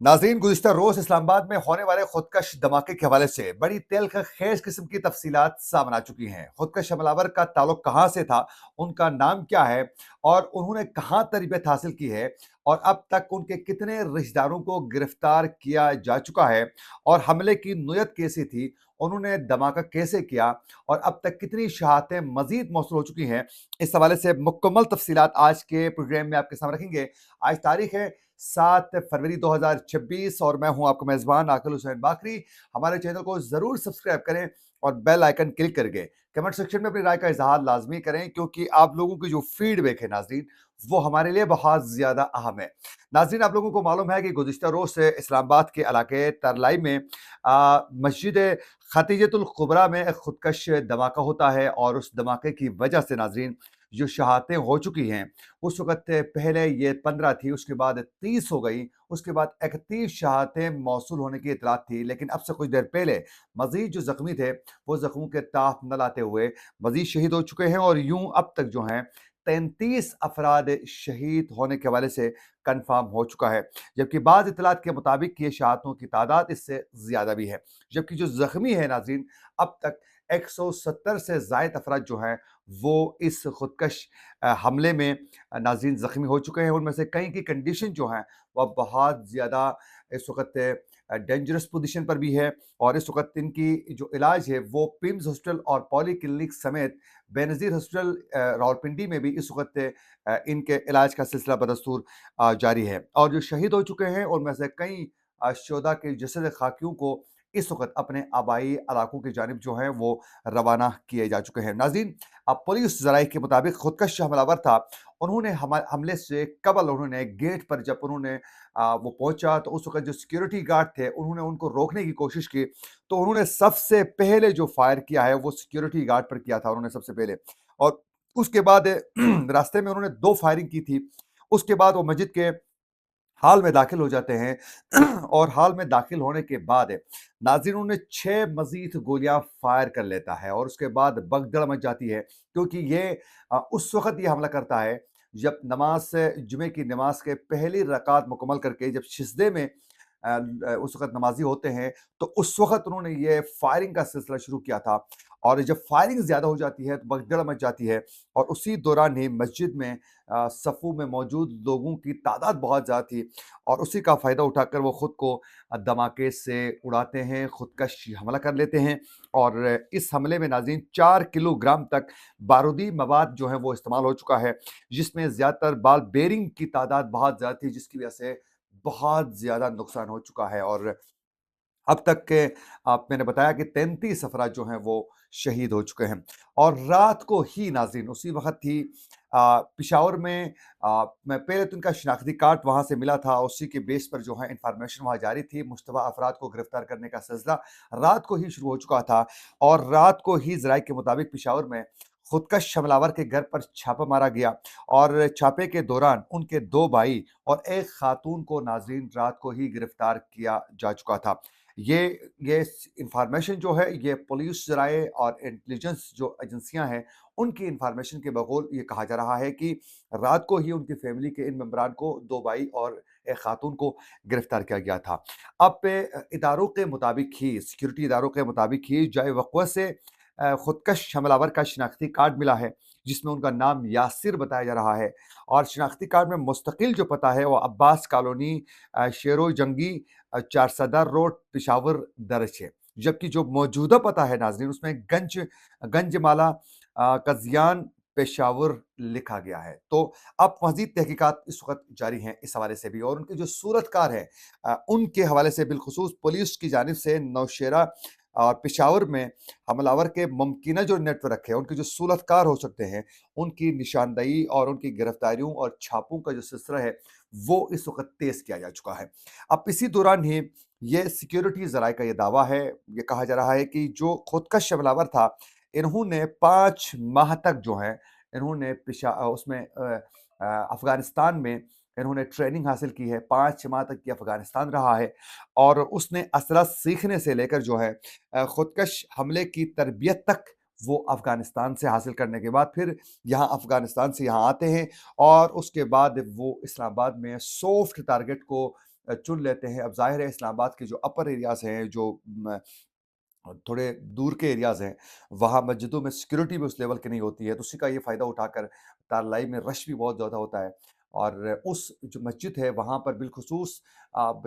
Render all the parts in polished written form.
नाज़रीन, गुज़िश्ता रोज़ इस्लामाबाद में होने वाले खुदकश धमाके के हवाले से बड़ी तेल का खेज किस्म की तफसीलात सामने आ चुकी हैं। खुदकश हमलावर का ताल्लुक कहाँ से था, उनका नाम क्या है और उन्होंने कहाँ तरबियत हासिल की है और अब तक उनके कितने रिश्तेदारों को गिरफ्तार किया जा चुका है और हमले की नुयत कैसी थी, उन्होंने धमाका कैसे किया और अब तक कितनी शहादतें मज़ीद मौसूल हो चुकी हैं। इस हवाले से मुकम्मल तफसीलात आज के प्रोग्राम में आपके सामने रखेंगे। आज तारीख है 7 फरवरी 2026 और मैं हूं आपका मेज़बान आकिल हुसैन बाकरी। हमारे चैनल को ज़रूर सब्सक्राइब करें और बेल आइकन क्लिक करके कमेंट सेक्शन में अपनी राय का इज़हार लाज़मी करें, क्योंकि आप लोगों की जो फीडबैक है नाज़रीन, वो हमारे लिए बहुत ज़्यादा अहम है। नाज़रीन, आप लोगों को मालूम है कि गुज़िश्ता रोज़ से इस्लामाबाद के इलाके तरलाई में मस्जिद खतीजतुल कुबरा में एक खुदकश धमाका होता है और उस धमाके की वजह से नाज़रीन जो शहादतें हो चुकी हैं, उस वक़्त पहले ये 15 थी, उसके बाद 30 हो गई, उसके बाद 31 शहादतें मौसूल होने की इत्तलात थी। लेकिन अब से कुछ देर पहले मज़ीद जो ज़ख्मी थे, वो ज़ख्मों के ताप न लाते हुए मज़ीद शहीद हो चुके हैं और यूँ अब तक जो हैं 33 अफ़राद शहीद होने के हवाले से कन्फ़र्म हो चुका है। जबकि बाज़ इत्तलात के मुताबिक ये शहादतों की तादाद इससे ज़्यादा भी है। जबकि जो ज़ख्मी है नाज़रीन, अब तक 170 से ज़ायद अफ़राद जो हैं, वो इस खुदकश हमले में नाज़रीन ज़ख्मी हो चुके हैं। उनमें से कई की कंडीशन जो है वह बहुत ज़्यादा इस वक़्त डेंजरस पोज़ीशन पर भी है और इस वक़्त इनकी जो इलाज है वो पिम्स हॉस्पिटल और पॉली क्लिनिक समेत बेनज़ीर हॉस्पिटल रावलपिंडी में भी इस वक़्त इनके इलाज का सिलसिला बदस्तूर जारी है। और जो शहीद हो चुके हैं उनमें से कई शोधा के जसद खाकियों को इस वक़्त अपने आबाई इलाकों की जानिब जो है वो रवाना किए जा चुके हैं। नाज़रीन, अब पुलिस ज़राए के मुताबिक खुदकश हमलावर था। उन्होंने हमले से कबल उन्होंने गेट पर जब उन्होंने वो पहुंचा तो उस वक्त जो सिक्योरिटी गार्ड थे उन्होंने उनको रोकने की कोशिश की। तो उन्होंने सबसे पहले जो फायर किया है वो सिक्योरिटी गार्ड पर किया था उन्होंने सबसे पहले। और उसके बाद रास्ते में उन्होंने 2 फायरिंग की थी। उसके बाद वो मस्जिद के हाल में दाखिल हो जाते हैं और हाल में दाखिल होने के बाद नाज़रीन उन्हें 6 मज़ीद गोलियां फायर कर लेता है और उसके बाद भगदड़ मच जाती है, क्योंकि ये उस वक़्त ये हमला करता है जब नमाज जुमे की नमाज के पहली रकात मुकम्मल करके जब सिजदे में उस वक़्त नमाज़ी होते हैं, तो उस वक़्त उन्होंने ये फायरिंग का सिलसिला शुरू किया था। और जब फायरिंग ज़्यादा हो जाती है, तो भगदड़ मच जाती है और उसी दौरान ही मस्जिद में सफ़ों में मौजूद लोगों की तादाद बहुत ज़्यादा थी और उसी का फ़ायदा उठाकर वो खुद को धमाके से उड़ाते हैं, खुदकश हमला कर लेते हैं। और इस हमले में नाज़रीन 4 किलोग्राम तक बारूदी मवाद जो है वो इस्तेमाल हो चुका है, जिसमें ज़्यादातर बाल बेरिंग की तादाद बहुत ज़्यादा थी, जिसकी वजह से बहुत ज़्यादा नुकसान हो चुका है। और अब तक के मैंने बताया कि 33 अफराद जो हैं वो शहीद हो चुके हैं। और रात को ही नाज़रीन उसी वक़्त ही पेशावर में मैं पहले तो उनका शिनाख्ती कार्ड वहाँ से मिला था, उसी के बेस पर जो है इन्फॉर्मेशन वहाँ जारी थी। मुश्तबा अफराद को गिरफ्तार करने का सिलसिला रात को ही शुरू हो चुका था और रात को ही ज़राए के मुताबिक पेशावर में खुदकश हमलावर के घर पर छापा मारा गया और छापे के दौरान उनके 2 भाई और 1 खातून को नाज़रीन रात को ही गिरफ्तार किया जा चुका था। ये ये इंफॉर्मेशन जो है ये पुलिस ज़राए और इंटेलिजेंस जो एजेंसियां हैं उनकी इंफॉर्मेशन के बकौल ये कहा जा रहा है कि रात को ही उनकी फैमिली के इन मेंबरान को 2 भाई और एक खातून को गिरफ्तार किया गया था। अब इदारों के मुताबिक ही सिक्योरिटी इदारों के मुताबिक ही जाए वक़्वा से खुदकश हमलावर का शिनाख्ती कार्ड मिला है, जिसमें उनका नाम यासिर बताया जा रहा है और शिनाख्ती कार्ड में मुस्तकिल जो पता है वो अब्बास कॉलोनी शेरो जंगी 4 सदर रोड पेशावर दर्ज है। जबकि जो मौजूदा पता है नाज़रीन उसमें गंजमाला कज़ियान पेशावर लिखा गया है। तो अब मज़ीद तहकीकात इस वक़्त जारी हैं इस हवाले से भी और उनके जो सूरतकार हैं उनके हवाले से बिलख़ुसूस पुलिस की जानिब से नौशेरा और पेशावर में हमलावर के मुमकिना जो नेटवर्क है, उनके जो सूरतकार हो सकते हैं, उनकी निशानदेही और उनकी गिरफ्तारियों और छापों का जो सिलसिला है, वो इस वक़्त तेज़ किया जा चुका है। अब इसी दौरान ही ये सिक्योरिटी ज़राए का ये दावा है, ये कहा जा रहा है कि जो खुदकश हमलावर था, इन्होंने 5 माह तक जो है, इन्होंने उसमें अफ़गानिस्तान में इन्होंने ट्रेनिंग हासिल की है, 5 माह तक ये अफ़गानिस्तान रहा है और उसने असलहा सीखने से लेकर जो है खुदकश हमले की तरबियत तक वो अफ़गानिस्तान से हासिल करने के बाद फिर यहाँ अफ़गानिस्तान से यहाँ आते हैं और उसके बाद वो इस्लामाबाद में सॉफ्ट टारगेट को चुन लेते हैं। अब ज़ाहिर है इस्लामाबाद के जो अपर एरियाज़ हैं, जो थोड़े दूर के एरियाज़ हैं, वहाँ मस्जिदों में सिक्योरिटी भी उस लेवल की नहीं होती है, तो उसी का ये फ़ायदा उठाकर तारलाई में रश भी बहुत ज़्यादा होता है। और उस जो मस्जिद है वहाँ पर बिलख़ुसूस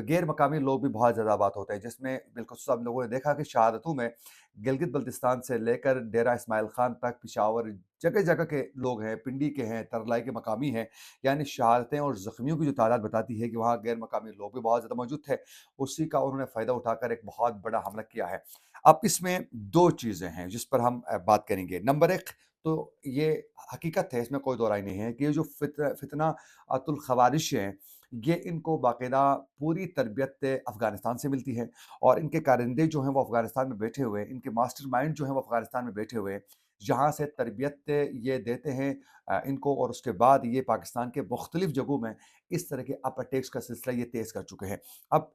गैर मकामी लोग भी बहुत ज़्यादा आबाद होते हैं, जिसमें बिलख़ुसूस आप लोगों ने देखा कि शहादतों में गिलगित-बल्तिस्तान से लेकर डेरा इस्माइल ख़ान तक, पेशावर, जगह-जगह के लोग हैं, पिंडी के हैं, तरलाई के मकामी हैं। यानी शहादतें और ज़ख्मियों की जो तादाद बताती है कि वहाँ गैर मकामी लोग भी बहुत ज़्यादा मौजूद थे, उसी का उन्होंने फ़ायदा उठाकर एक बहुत बड़ा हमला किया है। अब इसमें 2 चीज़ें हैं जिस पर हम बात करेंगे। नंबर 1 तो ये हकीकत है, इसमें कोई दो राय नहीं है कि ये जो फितना अतुल ख़वारिश हैं, ये इनको बाकायदा पूरी तरबियत अफ़गानिस्तान से मिलती है और इनके कारिंदे जो हैं वो अफ़गानिस्तान में बैठे हुए हैं, इनके मास्टरमाइंड जो हैं वो अफ़गानिस्तान में बैठे हुए हैं, जहाँ से तरबियत ये देते हैं इनको, और उसके बाद ये पाकिस्तान के मुख्तलिफ़ जगहों में इस तरह के अटैक्स का सिलसिला ये तेज़ कर चुके हैं। अब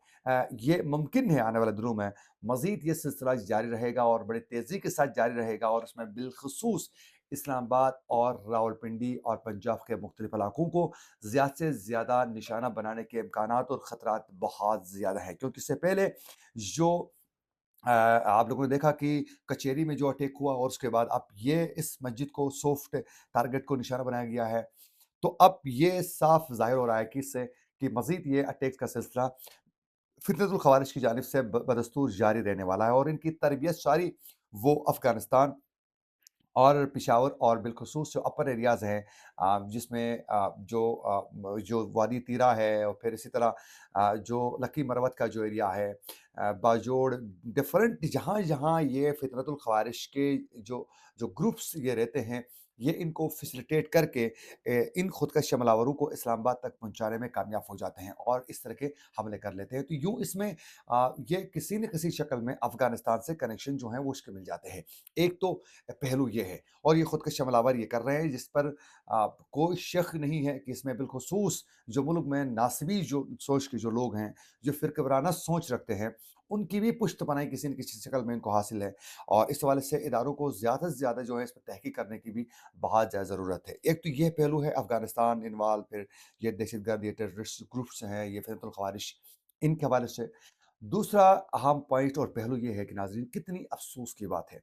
ये मुमकिन है आने वाले दिनों में मज़ीद ये सिलसिला जारी रहेगा और बड़ी तेज़ी के साथ जारी रहेगा, और इसमें बिलख़ुसूस इस्लामाबाद और रावलपिंडी और पंजाब के मुख्तलिफ़ इलाकों को ज़्यादा से ज़्यादा निशाना बनाने के इम्कानात और ख़तरात बहुत ज़्यादा हैं। क्योंकि इससे पहले जो आप लोगों ने देखा कि कचेरी में जो अटैक हुआ, और उसके बाद अब ये इस मस्जिद को सॉफ्ट टारगेट को निशाना बनाया गया है। तो अब ये साफ़ ज़ाहिर हो रहा है कि इससे कि मज़ीद ये अटैक्स का सिलसिला फितरतुल ख़वारिज की जानिब से बदस्तूर जारी रहने वाला है, और इनकी तरबियत सारी वो अफ़गानिस्तान और पेशावर और बिलख़ुसूस जो अपर एरियाज़ हैं, जिसमें जो वादी तीरा है, और फिर इसी तरह जो लकी मरवत का जो एरिया है, बाजोड़, डिफरेंट जहाँ-जहाँ ये फितरतुल ख़वारिज के जो ग्रुप्स ये रहते हैं, ये इनको फ़ैसिलिटेट करके इन ख़ुदकश हमलावरों को इस्लामाबाद तक पहुँचाने में कामयाब हो जाते हैं और इस तरह के हमले कर लेते हैं। तो यूँ इसमें ये किसी न किसी शक्ल में अफ़गानिस्तान से कनेक्शन जो हैं वो इसके मिल जाते हैं। एक तो पहलू ये है, और ये खुदकश हमलावर ये कर रहे हैं, जिस पर कोई शक नहीं है कि इसमें बिलख़ुसूस जो मुल्क में नासबी जो सोच के जो लोग हैं, जो फ़िरक़वाराना सोच रखते हैं, उनकी भी पुश्त-पनाही किसी न किसी शक्ल में इनको हासिल है, और इस हवाले से इदारों को ज़्यादा से ज़्यादा जो है इस पर तहक़ीक़ करने की भी बहुत ज़्यादा ज़रूरत है। एक तो ये पहलू है अफ़गानिस्तान इन्वॉल्व, फिर ये दहशतगर्द, ये टेररिस्ट ग्रुप्स हैं, ये फिरक़तुल ख़वारिज, इनके हवाले से। दूसरा अहम पॉइंट और पहलू ये है कि नाज़रीन, कितनी अफ़सोस की बात है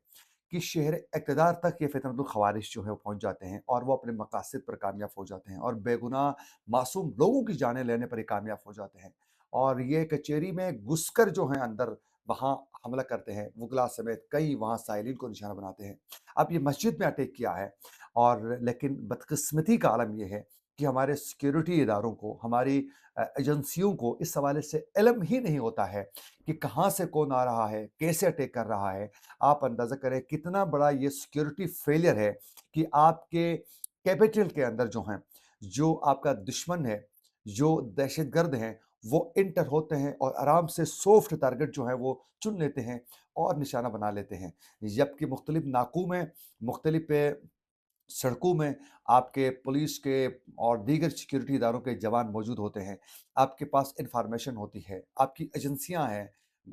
कि शहर इक़्तिदार तक ये फितरतुल ख़वारिज जो है वो पहुँच जाते हैं, और वो अपने मकासद पर कामयाब हो जाते हैं, और बेगुनाह मासूम लोगों की जानें लेने पर ये कामयाब हो जाते हैं। और ये कचेरी में घुसकर जो हैं अंदर, वहाँ हमला करते हैं, मुग़ला समेत कई वहाँ साइलिन को निशाना बनाते हैं। अब ये मस्जिद में अटैक किया है, और लेकिन बदकिस्मती का आलम ये है कि हमारे सिक्योरिटी इदारों को, हमारी एजेंसियों को इस हवाले से इल्म ही नहीं होता है कि कहाँ से कौन आ रहा है, कैसे अटैक कर रहा है। आप अंदाज़ा करें कितना बड़ा ये सिक्योरिटी फेलियर है कि आपके कैपिटल के अंदर जो हैं, जो आपका दुश्मन है, जो दहशतगर्द हैं, वो एंटर होते हैं और आराम से सॉफ्ट टारगेट जो है वो चुन लेते हैं और निशाना बना लेते हैं। जबकि मुख्तलिफ नाकों में, मुख्तलिफ सड़कों में आपके पुलिस के और दीगर सिक्योरिटी इदारों के जवान मौजूद होते हैं। आपके पास इन्फॉर्मेशन होती है, आपकी एजेंसियाँ हैं,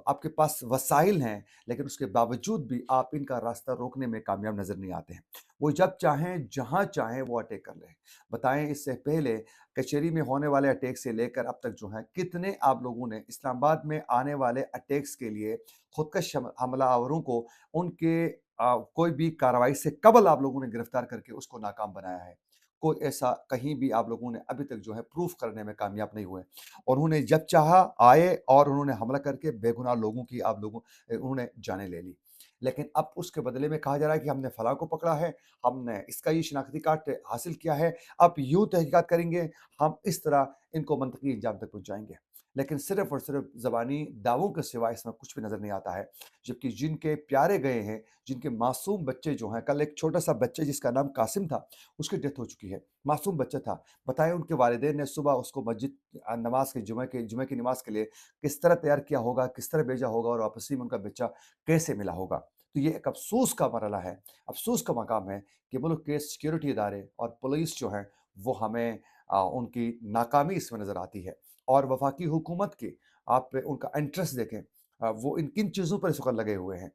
आपके पास वसाइल हैं, लेकिन उसके बावजूद भी आप इनका रास्ता रोकने में कामयाब नज़र नहीं आते हैं। वो जब चाहें, जहाँ चाहें वो अटैक कर लें। बताएँ, इससे पहले कचहरी में होने वाले अटैक से लेकर अब तक जो है, कितने आप लोगों ने इस्लामाबाद में आने वाले अटैक्स के लिए खुदकश हमलावरों को उनके कोई भी कार्रवाई से कबल आप लोगों ने गिरफ्तार करके उसको नाकाम बनाया है। कोई ऐसा कहीं भी आप लोगों ने अभी तक जो है प्रूफ करने में कामयाब नहीं हुए। और उन्होंने जब चाहा आए और उन्होंने हमला करके बेगुनाह लोगों की उन्होंने जानें ले ली। लेकिन अब उसके बदले में कहा जा रहा है कि हमने फलाँ को पकड़ा है, हमने इसका ये शिनाख्ती कार्ड हासिल किया है, अब यूँ तहकीकात करेंगे, हम इस तरह इनको मंतकी अंजाम तक पहुँचाएँगे। लेकिन सिर्फ़ और सिर्फ़ ज़बानी दावों के सिवा इसमें कुछ भी नज़र नहीं आता है। जबकि जिनके प्यारे गए हैं, जिनके मासूम बच्चे जो हैं, कल एक छोटा-सा बच्चा जिसका नाम कासिम था, उसकी डेथ हो चुकी है। मासूम बच्चा था। बताएँ, उनके वालिदैन ने सुबह उसको मस्जिद नमाज़ के जुमे की नमाज़ के लिए किस तरह तैयार किया होगा, किस तरह भेजा होगा, और वापसी में उनका बच्चा कैसे मिला होगा। तो ये एक अफ़सोस का मरहला है, अफ़सोस का मकाम है कि मुल्क के सिक्योरिटी इदारे और पुलिस जो हैं, वो हमें उनकी नाकामी इसमें नज़र आती है। और वफ़ाकी हुकूमत के आप उनका इंटरेस्ट देखें, वो इन किन चीज़ों पर इस वक़्त लगे हुए हैं।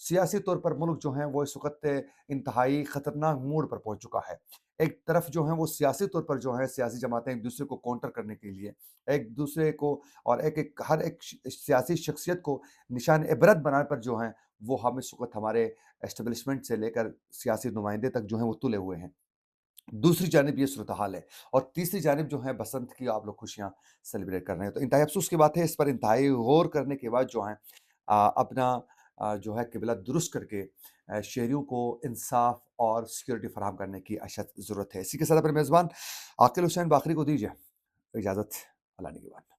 सियासी तौर पर मुल्क जो है वो इस वक़्त इंतहाई ख़तरनाक मोड़ पर पहुँच चुका है। ایک طرف جو ہیں وہ سیاسی طور پر جو ہے سیاسی جماعتیں ایک دوسرے کو کونٹر کرنے کے لیے ایک دوسرے کو اور ہر ایک سیاسی شخصیت کو نشان عبرت بنانے پر جو ہیں وہ ہم اس وقت ہمارے اسٹیبلشمنٹ سے لے کر سیاسی نمائندے تک جو ہیں وہ تلے ہوئے ہیں۔ دوسری جانب یہ صورتحال ہے اور تیسری جانب جو ہے بسنت کی آپ لوگ خوشیاں سیلیبریٹ کر رہے ہیں، تو انتہائی افسوس کی بات ہے۔ اس پر انتہائی غور کرنے کے بعد جو ہیں اپنا جو ہے قبلہ درست کر کے شہریوں کو انصاف اور سیکیورٹی فراہم کرنے کی اشد ضرورت ہے۔ اسی کے ساتھ اپنے میزبان عاقل حسین باقری کو دیجیے اجازت۔ اللہ نگہبان۔